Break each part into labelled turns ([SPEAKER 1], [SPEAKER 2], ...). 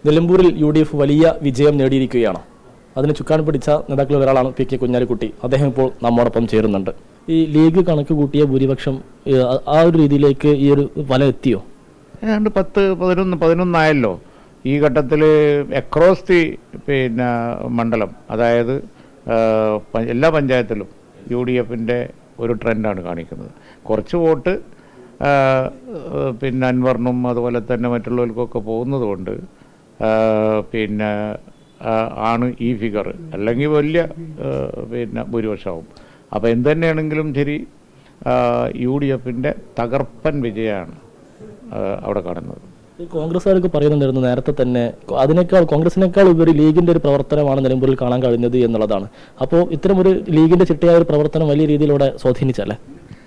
[SPEAKER 1] നിലമ്പൂരിൽ UDF വലിയ വിജയം നേടിയിരിക്കുകയാണ്. അതിന് ചുക്കാൻ പിടിച്ച നേതാക്കളിൽ ഒരാളാണ് PK കുഞ്ഞാലിക്കുട്ടി. അദ്ദേഹം ഇപ്പോൾ നമ്മോടൊപ്പം ചേരുന്നുണ്ട്. ഈ ലീഗ് കണക്ക് കൂട്ടിയ ഭൂരിപക്ഷം ആ ഒരു രീതിയിലേക്ക് ഈ ഒരു ഫലം എത്തിയോ?
[SPEAKER 2] ഏതാണ്ട് 10-11 ആയല്ലോ. ഈ ഘട്ടത്തിൽ അക്രോസ് ദി മണ്ഡലം, അതായത് എല്ലാ പഞ്ചായത്തിലും UDFൻ്റെ ഒരു ട്രെൻഡാണ് കാണിക്കുന്നത്. കുറച്ച് വോട്ട് അൻവറിനും അതുപോലെ തന്നെ മറ്റുള്ളവർക്കൊക്കെ പോകുന്നത് കൊണ്ട് ആണ് ഈ ഫിഗർ, അല്ലെങ്കിൽ വലിയ ഭൂരിപക്ഷമാവും. അപ്പോൾ എന്ത് തന്നെയാണെങ്കിലും ശരി, UDFൻ്റെ തകർപ്പൻ വിജയമാണ് അവിടെ കാണുന്നത്.
[SPEAKER 1] കോൺഗ്രസ്സുകാർക്ക് പറയുന്നുണ്ടായിരുന്നു നേരത്തെ തന്നെ കോൺഗ്രസിനേക്കാൾ ഉപരി ലീഗിൻ്റെ ഒരു പ്രവർത്തനമാണ് നിലമ്പൂരിൽ കാണാൻ കഴിഞ്ഞത് എന്നുള്ളതാണ്. അപ്പോൾ ഇത്തരമൊരു ലീഗിൻ്റെ ചിട്ടയായ ഒരു പ്രവർത്തനം വലിയ രീതിയിലൂടെ സ്വാധീനിച്ചല്ലേ?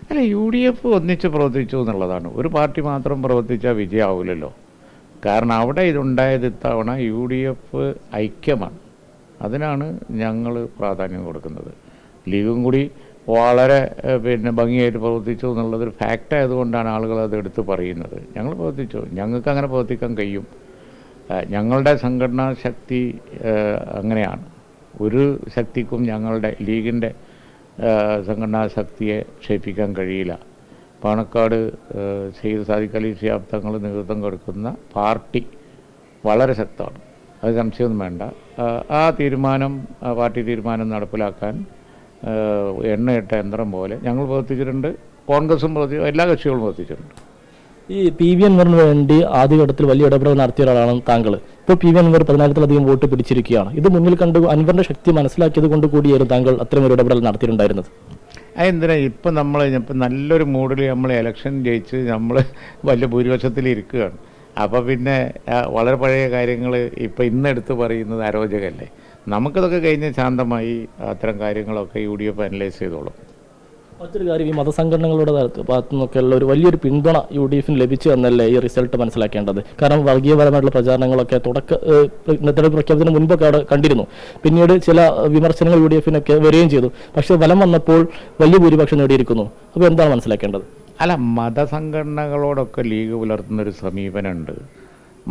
[SPEAKER 2] അല്ല, UDF ഒന്നിച്ച് പ്രവർത്തിച്ചു എന്നുള്ളതാണ്. ഒരു പാർട്ടി മാത്രം പ്രവർത്തിച്ചാൽ വിജയമാവില്ലല്ലോ. കാരണം അവിടെ ഇതുണ്ടായത് ഇത്തവണ UDF ഐക്യമാണ്. അതിനാണ് ഞങ്ങൾ പ്രാധാന്യം കൊടുക്കുന്നത്. ലീഗും കൂടി വളരെ ഭംഗിയായിട്ട് പ്രവർത്തിച്ചു എന്നുള്ളതൊരു ഫാക്റ്റ് ആയതുകൊണ്ടാണ് ആളുകൾ അത് എടുത്ത് പറയുന്നത്. ഞങ്ങൾ പ്രവർത്തിച്ചു, ഞങ്ങൾക്ക് അങ്ങനെ പ്രവർത്തിക്കാൻ കഴിയും. ഞങ്ങളുടെ സംഘടനാ ശക്തി അങ്ങനെയാണ്. ഒരു ശക്തിക്കും ഞങ്ങളുടെ ലീഗിൻ്റെ സംഘടനാ ശക്തിയെ ക്ഷയിപ്പിക്കാൻ കഴിയില്ല. പാണക്കാട് സയ്യിദ് സാദിഖ് അലി ശിഹാബ് തങ്ങൾ നേതൃത്വം കൊടുക്കുന്ന പാർട്ടി വളരെ ശക്തമാണ്, അത് സംശയമൊന്നും വേണ്ട. ആ പാർട്ടി തീരുമാനം നടപ്പിലാക്കാൻ എണ്ണയിട്ട യന്ത്രം പോലെ ഞങ്ങൾ പ്രവർത്തിച്ചിട്ടുണ്ട്. കോൺഗ്രസും പ്രവർത്തിച്ചു, എല്ലാ കക്ഷികളും പ്രവർത്തിച്ചിട്ടുണ്ട്.
[SPEAKER 1] ഈ PV അൻവറിന് വേണ്ടി ആദ്യഘട്ടത്തിൽ വലിയ ഇടപെടൽ നടത്തിയ ഒരാളാണ് താങ്കൾ. ഇപ്പോൾ PV അൻവർ 14,000 വോട്ട് പിടിച്ചിരിക്കുകയാണ്. ഇത് മുന്നിൽ കണ്ട് അൻവറിന്റെ ശക്തി മനസ്സിലാക്കിയത് കൊണ്ട് കൂടിയായിരുന്നു താങ്കൾ അത്തരം ഒരു ഇടപെടൽ നടത്തിയിട്ടുണ്ടായിരുന്നത്.
[SPEAKER 2] അതെന്തിനാ ഇപ്പം ഇപ്പം നല്ലൊരു മൂഡിൽ നമ്മൾ ഇലക്ഷൻ ജയിച്ച് നമ്മൾ വലിയ ഭൂരിപക്ഷത്തിൽ ഇരിക്കുകയാണ്. അപ്പോൾ പിന്നെ വളരെ പഴയ കാര്യങ്ങൾ ഇപ്പം ഇന്നെടുത്ത് പറയുന്നത് അരോചകമല്ലേ? നമുക്കതൊക്കെ കഴിഞ്ഞ് ശാന്തമായി അത്തരം കാര്യങ്ങളൊക്കെ UDF അനലൈസ് ചെയ്തോളും.
[SPEAKER 1] മറ്റൊരു കാര്യം, ഈ മതസംഘടനകളുടെ ഭാഗത്തു നിന്നൊക്കെയുള്ള ഒരു വലിയൊരു പിന്തുണ UDFന് ലഭിച്ചു എന്നല്ലേ ഈ റിസൾട്ട് മനസ്സിലാക്കേണ്ടത്? കാരണം വർഗീയപരമായിട്ടുള്ള പ്രചാരണങ്ങളൊക്കെ തെരഞ്ഞെടുപ്പ് പ്രഖ്യാപനത്തിന് മുൻപൊക്കെ അവിടെ കണ്ടിരുന്നു. പിന്നീട് ചില വിമർശനങ്ങൾ UDFനൊക്കെ വരികയും ചെയ്തു. പക്ഷേ ഫലം വന്നപ്പോൾ വലിയ ഭൂരിപക്ഷം നേടിയിരിക്കുന്നു. അപ്പോൾ എന്താണ് മനസ്സിലാക്കേണ്ടത്?
[SPEAKER 2] അല്ല, മതസംഘടനകളോടൊക്കെ ലീഗ് പുലർത്തുന്നൊരു സമീപനമുണ്ട്.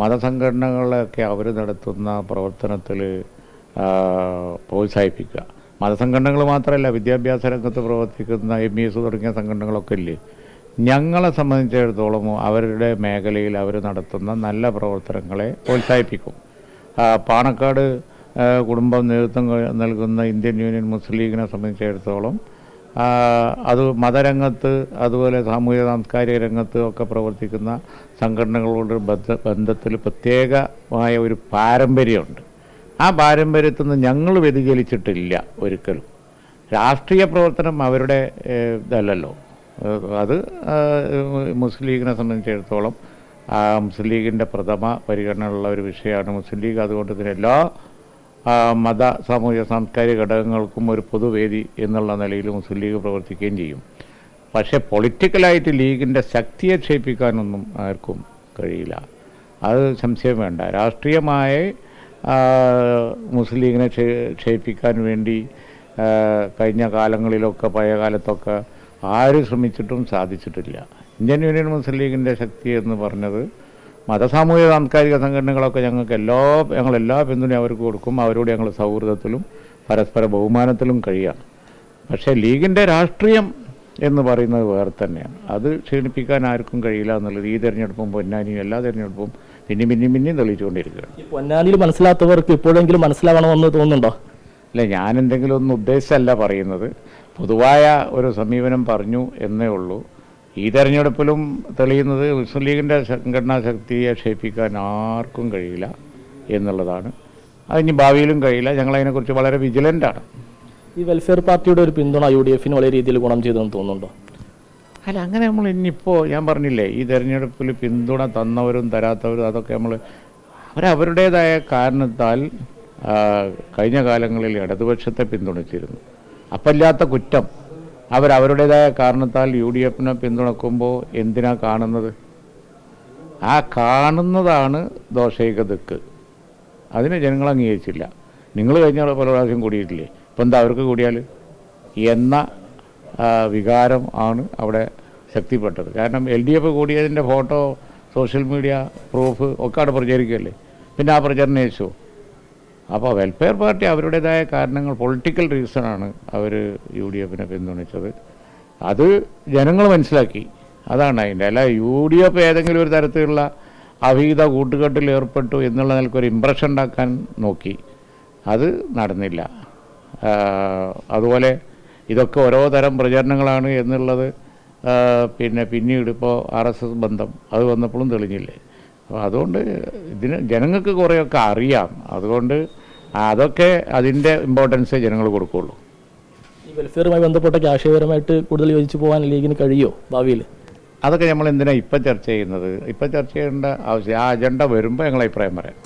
[SPEAKER 2] മതസംഘടനകളൊക്കെ അവർ നടത്തുന്ന പ്രവർത്തനത്തിൽ പ്രോത്സാഹിപ്പിക്കുക. മതസംഘടനകൾ മാത്രമല്ല, വിദ്യാഭ്യാസ രംഗത്ത് പ്രവർത്തിക്കുന്ന MES തുടങ്ങിയ സംഘടനകളൊക്കെ ഇല്ലേ. ഞങ്ങളെ സംബന്ധിച്ചിടത്തോളം അവരുടെ മേഖലയിൽ അവർ നടത്തുന്ന നല്ല പ്രവർത്തനങ്ങളെ പ്രോത്സാഹിപ്പിക്കും. പാണക്കാട് കുടുംബം നേതൃത്വം നൽകുന്ന ഇന്ത്യൻ യൂണിയൻ മുസ്ലിം ലീഗിനെ സംബന്ധിച്ചിടത്തോളം അത് മതരംഗത്ത് അതുപോലെ സാമൂഹിക സാംസ്കാരിക രംഗത്ത് ഒക്കെ പ്രവർത്തിക്കുന്ന സംഘടനകളോട് ബന്ധത്തിൽ പ്രത്യേകമായ ഒരു പാരമ്പര്യമുണ്ട്. ആ പാരമ്പര്യത്തിൽ നിന്ന് ഞങ്ങൾ വ്യതിചലിച്ചിട്ടില്ല ഒരിക്കലും. രാഷ്ട്രീയ പ്രവർത്തനം അവരുടെ ഇതല്ലല്ലോ. അത് മുസ്ലിം ലീഗിനെ സംബന്ധിച്ചിടത്തോളം മുസ്ലിം ലീഗിൻ്റെ പ്രഥമ പരിഗണനയുള്ള ഒരു വിഷയമാണ് മുസ്ലിം ലീഗ്. അതുകൊണ്ട് തന്നെ എല്ലാ മത സാമൂഹിക സാംസ്കാരിക ഘടകങ്ങൾക്കും ഒരു പൊതുവേദി എന്നുള്ള നിലയിൽ മുസ്ലിം ലീഗ് പ്രവർത്തിക്കുകയും ചെയ്യും. പക്ഷേ പൊളിറ്റിക്കലായിട്ട് ലീഗിൻ്റെ ശക്തിയെ ക്ഷയിപ്പിക്കാനൊന്നും ആർക്കും കഴിയില്ല, അത് സംശയം വേണ്ട. രാഷ്ട്രീയമായ മുസ്ലിം ലീഗിനെ ക്ഷയിപ്പിക്കാൻ വേണ്ടി കഴിഞ്ഞ കാലങ്ങളിലൊക്കെ പഴയ കാലത്തൊക്കെ ആരും ശ്രമിച്ചിട്ടും സാധിച്ചിട്ടില്ല. ഇന്ത്യൻ യൂണിയൻ മുസ്ലിം ലീഗിൻ്റെ ശക്തി എന്ന് പറഞ്ഞത് മതസാമൂഹിക സാംസ്കാരിക സംഘടനകളൊക്കെ ഞങ്ങളെല്ലാ പിന്തുണയും അവർക്ക് കൊടുക്കും. അവരോട് ഞങ്ങൾ സൗഹൃദത്തിലും പരസ്പര ബഹുമാനത്തിലും കഴിയാണ്. പക്ഷേ ലീഗിൻ്റെ രാഷ്ട്രീയം എന്ന് പറയുന്നത് വേറെ തന്നെയാണ്. അത് ക്ഷീണിപ്പിക്കാൻ ആർക്കും കഴിയില്ല എന്നുള്ളത് ഈ തെരഞ്ഞെടുപ്പും പൊന്നാനിയും എല്ലാ തെരഞ്ഞെടുപ്പും പിന്നെയും തെളിയിച്ചുകൊണ്ടിരിക്കുകയാണ്.
[SPEAKER 1] പൊന്നാനിയിൽ മനസ്സിലാത്തവർക്ക് ഇപ്പോഴെങ്കിലും മനസ്സിലാവണമെന്ന് തോന്നുന്നുണ്ടോ?
[SPEAKER 2] അല്ല, ഞാൻ എന്തെങ്കിലും ഒന്നും ഉദ്ദേശിച്ചല്ല പറയുന്നത്, പൊതുവായ ഒരു സമീപനം പറഞ്ഞു എന്നേ ഉള്ളൂ. ഈ തെരഞ്ഞെടുപ്പിലും തെളിയുന്നത് മുസ്ലിം ലീഗിൻ്റെ സംഘടനാ ശക്തിയെ ക്ഷയിപ്പിക്കാൻ ആർക്കും കഴിയില്ല എന്നുള്ളതാണ്. അതിന് ഭാവിയിലും കഴിയില്ല. ഞങ്ങളതിനെക്കുറിച്ച് വളരെ വിജിലൻ്റാണ്.
[SPEAKER 1] ഈ വെൽഫെയർ പാർട്ടിയുടെ ഒരു പിന്തുണ UDFന് വലിയ രീതിയിൽ ഗുണം ചെയ്തെന്ന് തോന്നുന്നുണ്ടോ?
[SPEAKER 2] അല്ല, അങ്ങനെ നമ്മൾ ഇനിയിപ്പോൾ ഞാൻ പറഞ്ഞില്ലേ, ഈ തെരഞ്ഞെടുപ്പിൽ പിന്തുണ തന്നവരും തരാത്തവരും അതൊക്കെ അവരവരുടേതായ കാരണത്താൽ കഴിഞ്ഞ കാലങ്ങളിൽ ഇടതുപക്ഷത്തെ പിന്തുണച്ചിരുന്നു. അപ്പല്ലാത്ത കുറ്റം അവരവരുടേതായ കാരണത്താൽ UDFനെ പിന്തുണക്കുമ്പോൾ എന്തിനാ കാണുന്നത്? ആ കാണുന്നതാണ് ദോഷൈക ദിക്ക്. അതിനെ ജനങ്ങൾ അംഗീകരിച്ചില്ല. നിങ്ങൾ കഴിഞ്ഞ പല പ്രാവശ്യം കൂടിയിട്ടില്ലേ? ഇപ്പം എന്താ അവർക്ക് കൂടിയാൽ എന്ന വികാരം ആണ് അവിടെ ശക്തിപ്പെട്ടത്. കാരണം LDF കൂടിയതിൻ്റെ ഫോട്ടോ സോഷ്യൽ മീഡിയ പ്രൂഫ് ഒക്കെ അവിടെ പ്രചരിക്കുകയല്ലേ. പിന്നെ ആ പ്രചരണം യേശു. അപ്പോൾ വെൽഫെയർ പാർട്ടി അവരുടേതായ കാരണങ്ങൾ, പൊളിറ്റിക്കൽ റീസണാണ് അവർ യു ഡി എഫിനെ പിന്തുണച്ചത്. അത് ജനങ്ങൾ മനസ്സിലാക്കി. അതാണ് അതിൻ്റെ. അല്ല യു ഡി എഫ് ഏതെങ്കിലും ഒരു തരത്തിലുള്ള അവിഹിത കൂട്ടുകെട്ടിൽ ഏർപ്പെട്ടു എന്നുള്ള നിലയ്ക്കൊരു ഇമ്പ്രഷൻ ഉണ്ടാക്കാൻ നോക്കി. അത് നടന്നില്ല. അതുപോലെ ഇതൊക്കെ ഓരോ തരം പ്രചരണങ്ങളാണ് എന്നുള്ളത് പിന്നീട് ഇപ്പോൾ RSS ബന്ധം അത് വന്നപ്പോഴും തെളിഞ്ഞില്ലേ. അപ്പോൾ അതുകൊണ്ട് ഇതിന് ജനങ്ങൾക്ക് കുറേയൊക്കെ അറിയാം. അതുകൊണ്ട് അതൊക്കെ അതിൻ്റെ ഇമ്പോർട്ടൻസേ ജനങ്ങൾ കൊടുക്കുകയുള്ളൂ.
[SPEAKER 1] ഈ വെൽഫെയറുമായി ബന്ധപ്പെട്ട രാഷ്ട്രീയപരമായിട്ട് കൂടുതൽ യോജിച്ച് പോകാൻ ലീഗിന് കഴിയുമോ ഭാവിയിൽ?
[SPEAKER 2] അതൊക്കെ നമ്മൾ എന്തിനാണ് ഇപ്പം ചർച്ച ചെയ്യുന്നത്? ഇപ്പം ചർച്ച ചെയ്യേണ്ട ആവശ്യം ആ അജണ്ട വരുമ്പോൾ ഞങ്ങൾ അഭിപ്രായം പറയാം.